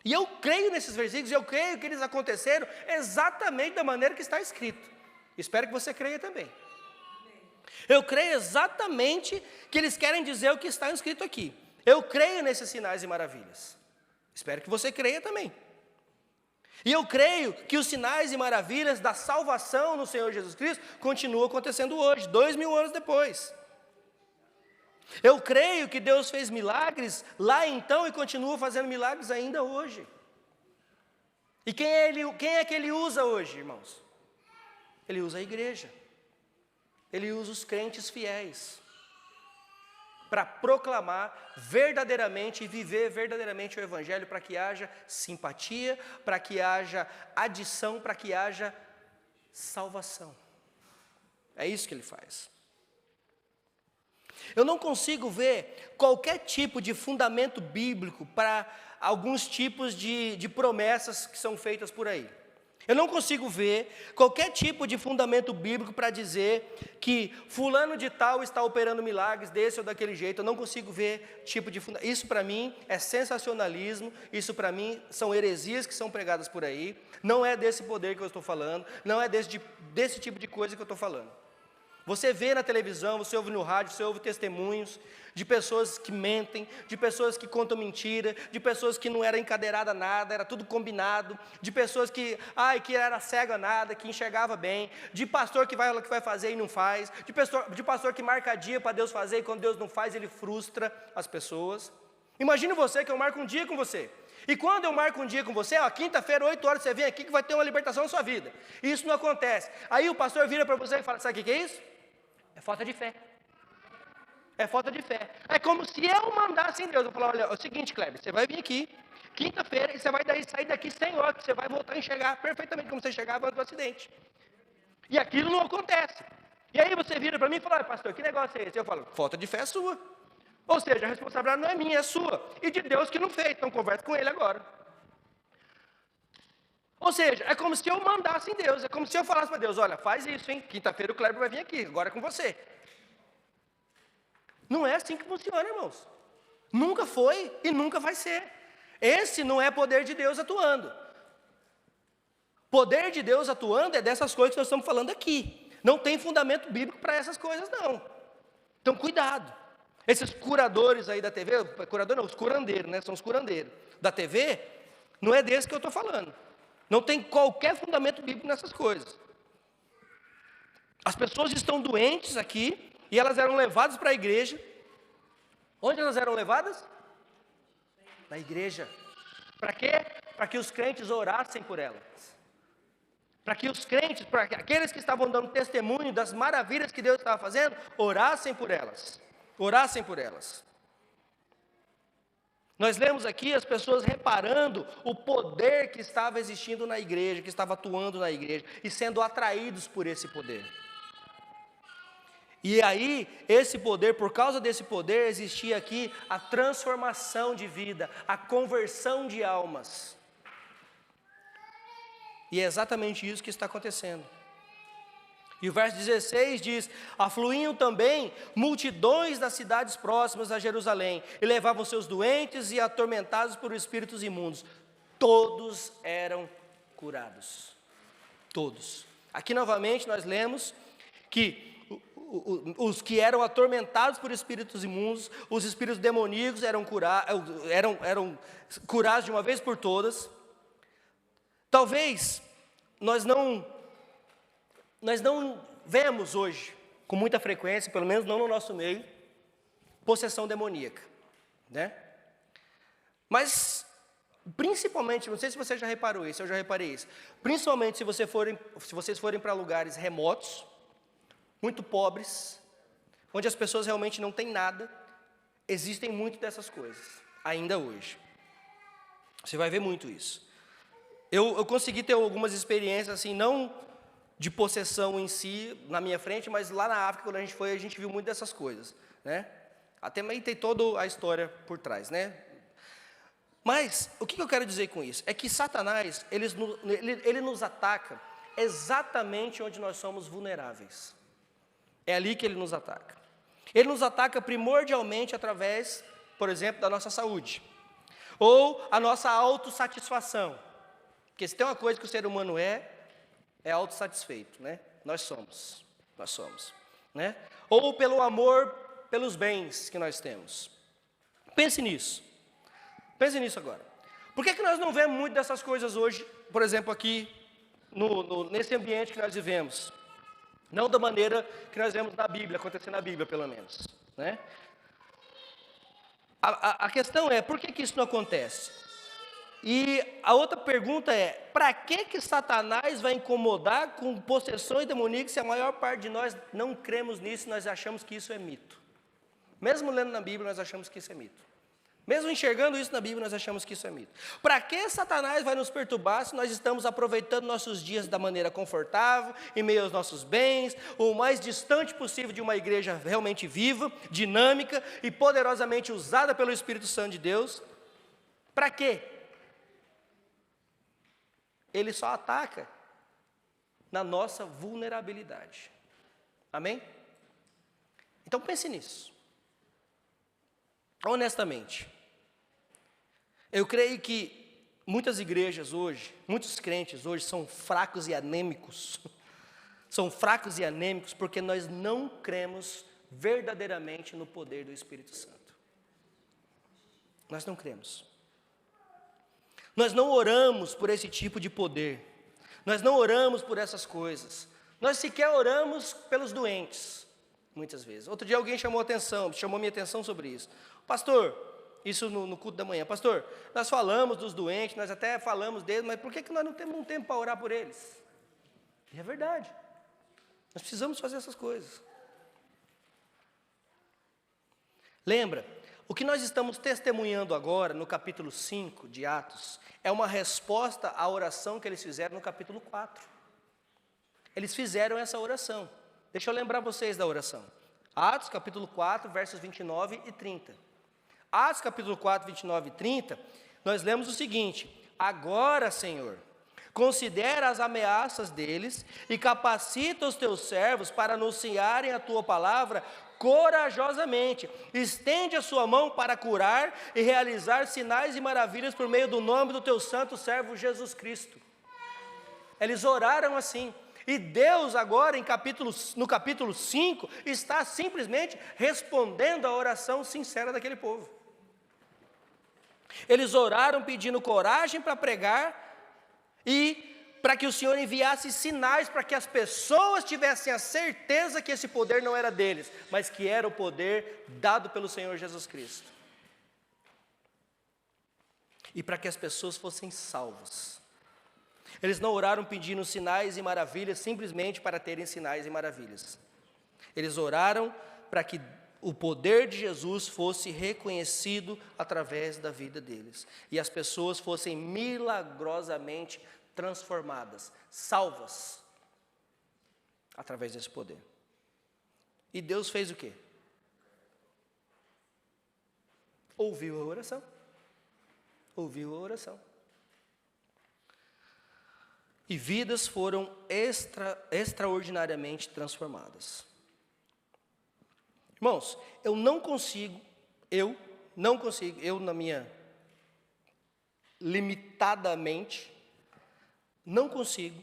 E eu creio nesses versículos, eu creio que eles aconteceram exatamente da maneira que está escrito. Espero que você creia também. Eu creio exatamente que eles querem dizer o que está escrito aqui. Eu creio nesses sinais e maravilhas. Espero que você creia também. E eu creio que os sinais e maravilhas da salvação no Senhor Jesus Cristo continuam acontecendo hoje, 2000 anos depois. Eu creio que Deus fez milagres lá então e continua fazendo milagres ainda hoje. E quem é que Ele usa hoje, irmãos? Ele usa a igreja. Ele usa os crentes fiéis para proclamar verdadeiramente e viver verdadeiramente o Evangelho, para que haja simpatia, para que haja adição, para que haja salvação. É isso que ele faz. Eu não consigo ver qualquer tipo de fundamento bíblico para alguns tipos de promessas que são feitas por aí. Eu não consigo ver qualquer tipo de fundamento bíblico para dizer que fulano de tal está operando milagres desse ou daquele jeito. Eu não consigo ver tipo de fundamento. Isso para mim é sensacionalismo, isso para mim são heresias que são pregadas por aí. Não é desse poder que eu estou falando, não é desse tipo de coisa que eu estou falando. Você vê na televisão, você ouve no rádio, você ouve testemunhos de pessoas que mentem, de pessoas que contam mentira, de pessoas que não era encadeirada nada, era tudo combinado, de pessoas que era cega nada, que enxergava bem, de pastor que vai fazer e não faz, de pastor que marca dia para Deus fazer e quando Deus não faz, ele frustra as pessoas. Imagine você que eu marco um dia com você. E quando eu marco um dia com você, quinta-feira, 8 horas, você vem aqui que vai ter uma libertação na sua vida. E isso não acontece. Aí o pastor vira para você e fala, sabe o que é isso? É falta de fé. É falta de fé. É como se eu mandasse em Deus. Eu falar, olha, é o seguinte, Kleber, você vai vir aqui, quinta-feira, e você vai sair daqui sem óculos, você vai voltar a enxergar perfeitamente como você enxergava antes do acidente. E aquilo não acontece. E aí você vira para mim e fala, pastor, que negócio é esse? Eu falo, falta de fé é sua. Ou seja, a responsabilidade não é minha, é sua. E de Deus que não fez, então conversa com ele agora. Ou seja, é como se eu mandasse em Deus, é como se eu falasse para Deus, olha, faz isso, hein? Quinta-feira o Kleber vai vir aqui, agora é com você. Não é assim que funciona, irmãos. Nunca foi e nunca vai ser. Esse não é poder de Deus atuando. Poder de Deus atuando é dessas coisas que nós estamos falando aqui. Não tem fundamento bíblico para essas coisas, não. Então, cuidado. Esses curadores aí da TV, os curandeiros, né? São os curandeiros da TV, não é desse que eu estou falando. Não tem qualquer fundamento bíblico nessas coisas. As pessoas estão doentes aqui e elas eram levadas para a igreja. Onde elas eram levadas? Na igreja. Para quê? Para que os crentes orassem por elas. Para que os crentes, para aqueles que estavam dando testemunho das maravilhas que Deus estava fazendo, orassem por elas. Orassem por elas. Nós lemos aqui as pessoas reparando o poder que estava existindo na igreja, que estava atuando na igreja, e sendo atraídos por esse poder. E aí, esse poder, por causa desse poder, existia aqui a transformação de vida, a conversão de almas. E é exatamente isso que está acontecendo. E o verso 16 diz, afluíam também multidões das cidades próximas a Jerusalém, e levavam seus doentes e atormentados por espíritos imundos. Todos eram curados. Todos. Aqui novamente nós lemos que os que eram atormentados por espíritos imundos, os espíritos demoníacos eram curados de uma vez por todas. Talvez nós não vemos hoje, com muita frequência, pelo menos não no nosso meio, possessão demoníaca, né? Mas, principalmente, não sei se você já reparou isso, eu já reparei isso, principalmente se vocês forem para lugares remotos, muito pobres, onde as pessoas realmente não têm nada, existem muito dessas coisas, ainda hoje. Você vai ver muito isso. Eu consegui ter algumas experiências, assim, não de possessão em si, na minha frente, mas lá na África, quando a gente foi, a gente viu muito dessas coisas, né? Até aí tem toda a história por trás, né? Mas, o que eu quero dizer com isso? É que Satanás, ele nos ataca exatamente onde nós somos vulneráveis. É ali que ele nos ataca. Ele nos ataca primordialmente através, por exemplo, da nossa saúde. Ou a nossa autossatisfação. Porque se tem uma coisa que o ser humano é autossatisfeito, né? Nós somos, né? Ou pelo amor pelos bens que nós temos. Pense nisso agora. Por que nós não vemos muito dessas coisas hoje, por exemplo, aqui, nesse ambiente que nós vivemos? Não da maneira que nós vemos na Bíblia, acontecer na Bíblia, pelo menos, né? A questão é, por que isso não acontece? E a outra pergunta é, para que Satanás vai incomodar com possessões demoníacas se a maior parte de nós não cremos nisso, nós achamos que isso é mito? Mesmo lendo na Bíblia, nós achamos que isso é mito. Mesmo enxergando isso na Bíblia, nós achamos que isso é mito. Para que Satanás vai nos perturbar se nós estamos aproveitando nossos dias da maneira confortável, em meio aos nossos bens, o mais distante possível de uma igreja realmente viva, dinâmica e poderosamente usada pelo Espírito Santo de Deus? Para quê? Ele só ataca na nossa vulnerabilidade. Amém? Então pense nisso. Honestamente, eu creio que muitas igrejas hoje, muitos crentes hoje são fracos e anêmicos. São fracos e anêmicos porque nós não cremos verdadeiramente no poder do Espírito Santo. Nós não cremos. Nós não oramos por esse tipo de poder. Nós não oramos por essas coisas. Nós sequer oramos pelos doentes, muitas vezes. Outro dia alguém chamou minha atenção sobre isso. Pastor, isso no culto da manhã. Pastor, nós falamos dos doentes, nós até falamos deles, mas por que nós não temos um tempo para orar por eles? E é verdade. Nós precisamos fazer essas coisas. Lembra? O que nós estamos testemunhando agora, no capítulo 5 de Atos, é uma resposta à oração que eles fizeram no capítulo 4. Eles fizeram essa oração. Deixa eu lembrar vocês da oração. Atos, capítulo 4, versos 29 e 30. Atos, capítulo 4, 29 e 30, nós lemos o seguinte: agora, Senhor, considera as ameaças deles e capacita os teus servos para anunciarem a tua palavra corajosamente. Estende a sua mão para curar e realizar sinais e maravilhas por meio do nome do teu santo servo Jesus Cristo. Eles oraram assim. E Deus agora, no capítulo 5, está simplesmente respondendo à oração sincera daquele povo. Eles oraram pedindo coragem para pregar e para que o Senhor enviasse sinais para que as pessoas tivessem a certeza que esse poder não era deles, mas que era o poder dado pelo Senhor Jesus Cristo. E para que as pessoas fossem salvas. Eles não oraram pedindo sinais e maravilhas simplesmente para terem sinais e maravilhas. Eles oraram para que o poder de Jesus fosse reconhecido através da vida deles. E as pessoas fossem milagrosamente transformadas, salvas, através desse poder. E Deus fez o quê? Ouviu a oração. Ouviu a oração. E vidas foram extraordinariamente transformadas. Irmãos, eu na minha limitadamente, não consigo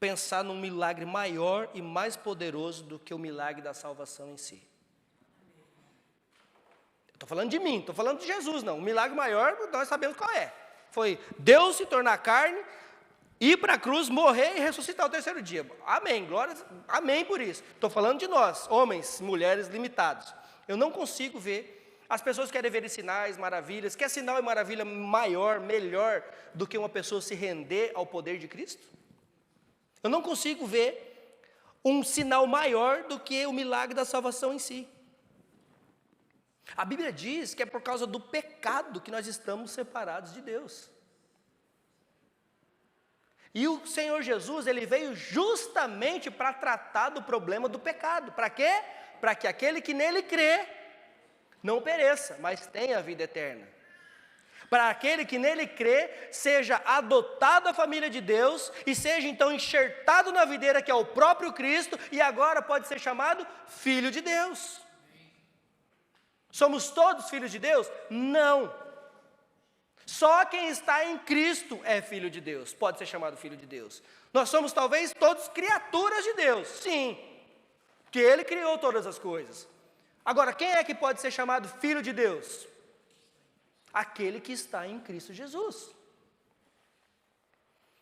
pensar num milagre maior e mais poderoso do que o milagre da salvação em si. Estou falando de mim, estou falando de Jesus, não. O milagre maior, nós sabemos qual é. Foi Deus se tornar carne, ir para a cruz, morrer e ressuscitar ao terceiro dia. Amém, glória, amém por isso. Estou falando de nós, homens, mulheres limitados. Eu não consigo ver. As pessoas querem ver sinais, maravilhas. Quer sinal e maravilha maior, melhor do que uma pessoa se render ao poder de Cristo? Eu não consigo ver um sinal maior do que o milagre da salvação em si. A Bíblia diz que é por causa do pecado que nós estamos separados de Deus. E o Senhor Jesus, Ele veio justamente para tratar do problema do pecado. Para quê? Para que aquele que nele crê não pereça, mas tenha a vida eterna. Para aquele que nele crê, seja adotado à família de Deus e seja então enxertado na videira que é o próprio Cristo e agora pode ser chamado filho de Deus. Somos todos filhos de Deus? Não. Só quem está em Cristo é filho de Deus, pode ser chamado filho de Deus. Nós somos talvez todos criaturas de Deus, sim, que Ele criou todas as coisas. Agora, quem é que pode ser chamado filho de Deus? Aquele que está em Cristo Jesus.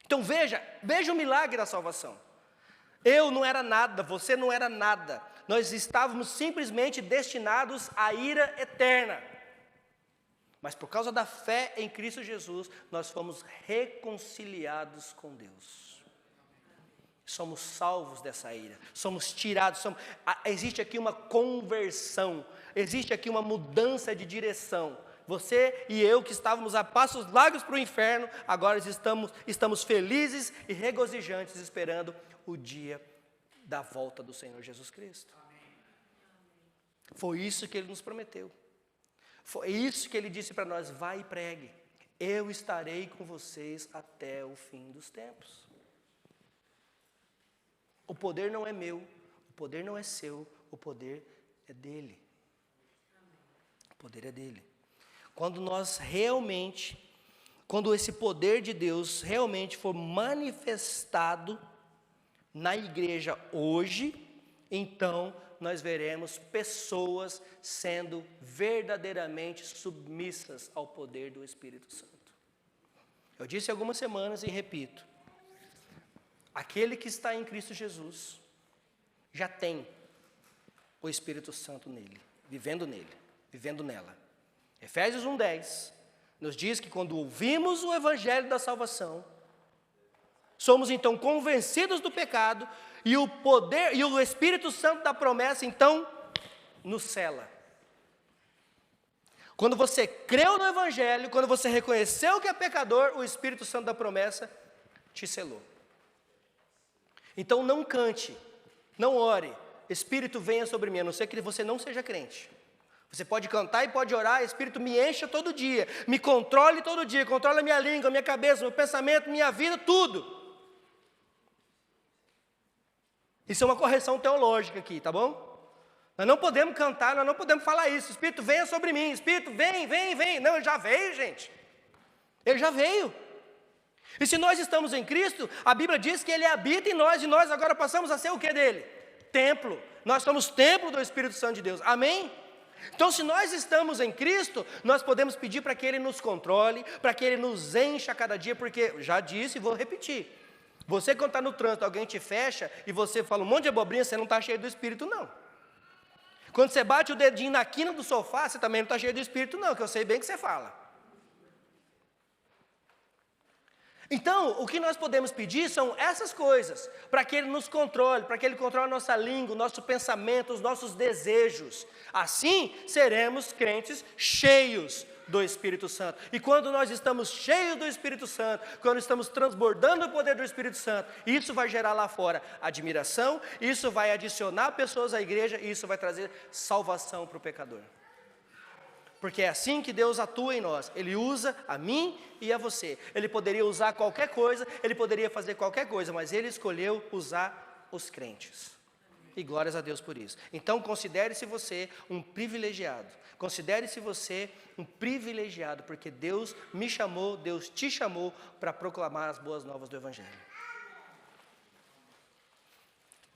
Então veja o milagre da salvação. Eu não era nada, você não era nada. Nós estávamos simplesmente destinados à ira eterna. Mas por causa da fé em Cristo Jesus, nós fomos reconciliados com Deus. Somos salvos dessa ira, somos tirados, existe aqui uma conversão, existe aqui uma mudança de direção. Você e eu que estávamos a passos largos para o inferno, agora estamos felizes e regozijantes esperando o dia da volta do Senhor Jesus Cristo. Foi isso que Ele nos prometeu. Foi isso que Ele disse para nós, vai e pregue. Eu estarei com vocês até o fim dos tempos. O poder não é meu, o poder não é seu, o poder é dEle. O poder é dEle. Quando esse poder de Deus realmente for manifestado na igreja hoje, então nós veremos pessoas sendo verdadeiramente submissas ao poder do Espírito Santo. Eu disse algumas semanas e repito, aquele que está em Cristo Jesus já tem o Espírito Santo nele, vivendo nela. Efésios 1:10 nos diz que quando ouvimos o Evangelho da salvação, somos então convencidos do pecado e o poder e o Espírito Santo da promessa então nos cela. Quando você creu no Evangelho, quando você reconheceu que é pecador, o Espírito Santo da promessa te selou. Então não cante, não ore, Espírito venha sobre mim, a não ser que você não seja crente. Você pode cantar e pode orar, Espírito me encha todo dia, me controle todo dia, controle a minha língua, a minha cabeça, meu pensamento, minha vida, tudo. Isso é uma correção teológica aqui, tá bom? Nós não podemos cantar, nós não podemos falar isso, Espírito venha sobre mim, Espírito vem. Não, Ele já veio, gente. Ele já veio. E se nós estamos em Cristo, a Bíblia diz que Ele habita em nós e nós agora passamos a ser o que dele? Templo. Nós somos templo do Espírito Santo de Deus. Amém? Então, se nós estamos em Cristo, nós podemos pedir para que Ele nos controle, para que Ele nos encha a cada dia, porque, já disse e vou repetir, você quando está no trânsito, alguém te fecha e você fala um monte de abobrinha, você não está cheio do Espírito, não. Quando você bate o dedinho na quina do sofá, você também não está cheio do Espírito, não, que eu sei bem o que você fala. Então, o que nós podemos pedir são essas coisas, para que Ele nos controle, para que Ele controle a nossa língua, o nosso pensamento, os nossos desejos. Assim, seremos crentes cheios do Espírito Santo. E quando nós estamos cheios do Espírito Santo, quando estamos transbordando o poder do Espírito Santo, isso vai gerar lá fora admiração, isso vai adicionar pessoas à igreja e isso vai trazer salvação para o pecador. Porque é assim que Deus atua em nós. Ele usa a mim e a você. Ele poderia usar qualquer coisa, Ele poderia fazer qualquer coisa, mas Ele escolheu usar os crentes. E glórias a Deus por isso. Então considere-se você um privilegiado. Considere-se você um privilegiado, porque Deus me chamou, Deus te chamou para proclamar as boas novas do Evangelho.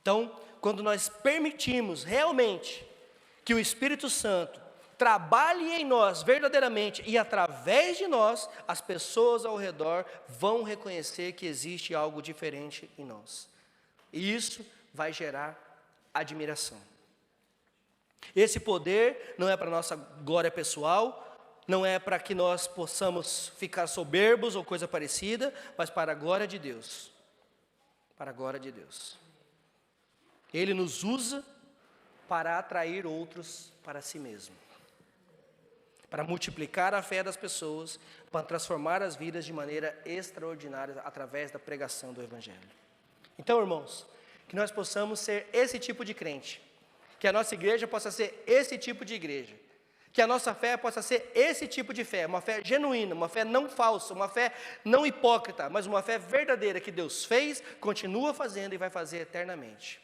Então, quando nós permitimos realmente que o Espírito Santo trabalhe em nós verdadeiramente e através de nós, as pessoas ao redor vão reconhecer que existe algo diferente em nós. E isso vai gerar admiração. Esse poder não é para nossa glória pessoal, não é para que nós possamos ficar soberbos ou coisa parecida, mas para a glória de Deus. Para a glória de Deus. Ele nos usa para atrair outros para si mesmo. Para multiplicar a fé das pessoas, para transformar as vidas de maneira extraordinária através da pregação do Evangelho. Então, irmãos, que nós possamos ser esse tipo de crente, que a nossa igreja possa ser esse tipo de igreja, que a nossa fé possa ser esse tipo de fé, uma fé genuína, uma fé não falsa, uma fé não hipócrita, mas uma fé verdadeira que Deus fez, continua fazendo e vai fazer eternamente.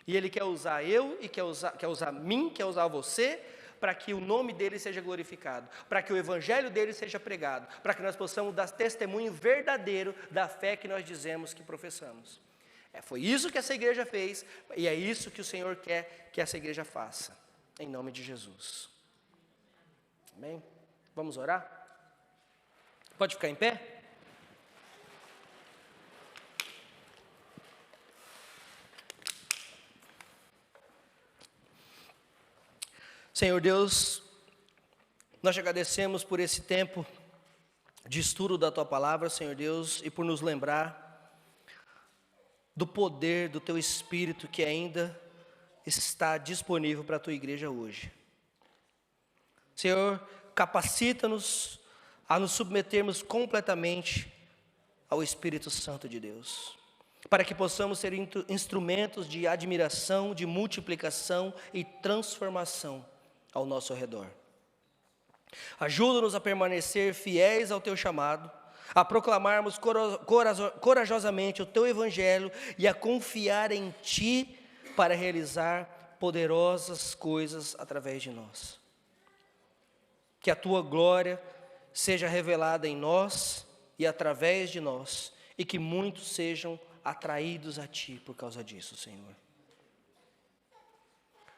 E Ele quer usar eu, e quer usar mim, quer usar você, para que o nome dEle seja glorificado, para que o Evangelho dEle seja pregado, para que nós possamos dar testemunho verdadeiro da fé que nós dizemos que professamos. Foi isso que essa igreja fez, e é isso que o Senhor quer que essa igreja faça, em nome de Jesus. Amém? Vamos orar? Pode ficar em pé? Senhor Deus, nós te agradecemos por esse tempo de estudo da Tua Palavra, Senhor Deus, e por nos lembrar do poder do Teu Espírito que ainda está disponível para a Tua igreja hoje. Senhor, capacita-nos a nos submetermos completamente ao Espírito Santo de Deus, para que possamos ser instrumentos de admiração, de multiplicação e transformação ao nosso redor. Ajuda-nos a permanecer fiéis ao Teu chamado, a proclamarmos corajosamente o Teu Evangelho e a confiar em Ti para realizar poderosas coisas através de nós. Que a Tua glória seja revelada em nós e através de nós, e que muitos sejam atraídos a Ti por causa disso, Senhor.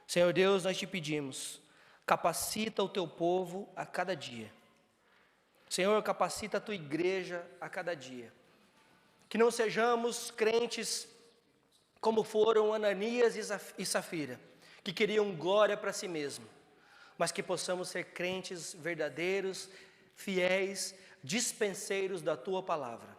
Senhor Deus, nós Te pedimos, capacita o Teu povo a cada dia. Senhor, capacita a Tua igreja a cada dia. Que não sejamos crentes como foram Ananias e Safira, que queriam glória para si mesmo, mas que possamos ser crentes verdadeiros, fiéis, dispenseiros da Tua palavra.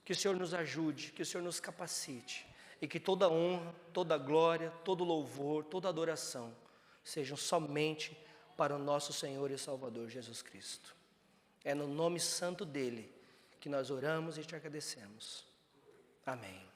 Que o Senhor nos ajude, que o Senhor nos capacite, e que toda honra, toda glória, todo louvor, toda adoração sejam somente para o nosso Senhor e Salvador Jesus Cristo. É no nome santo dEle que nós oramos e te agradecemos. Amém.